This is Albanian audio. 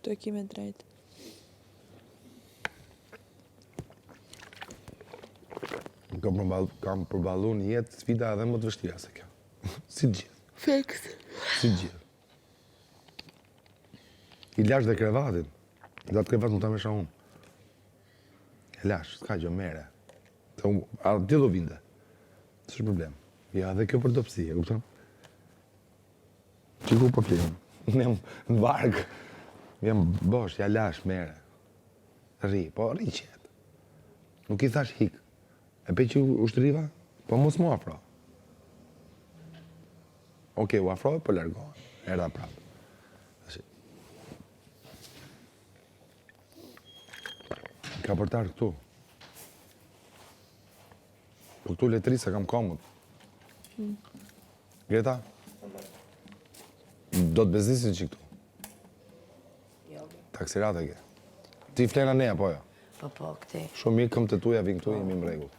këtu e kime drejt. Kam përballu një jetë sfida edhe më të vështira se kjo. Si gjithë. Fekt. Si gjithë. I lash dhe krevatin. Dhe atë krevat më ta mesha unë. E lash, s'ka gjë mere. A ti do vinde. S'është problem. Ja, dhe kjo për dopsi, e kupton? Qiku po flimë. Ne në vargë. Jem bosh, ja lash, mere. Ri, po ri qetë. Nuk I thash hik. E pe që ushtriva, po mos mu afro. Okej, u afroj, po largohen. Erda prapë. Ka përtar këtu. Po këtu letri se kam komut. Greta? Do të beznisin që këtu? Taksirata ke. Ti flena neja, po jo? Po, këti. Shumë mirë këm të tuja vinë këtu, jemi më rregull.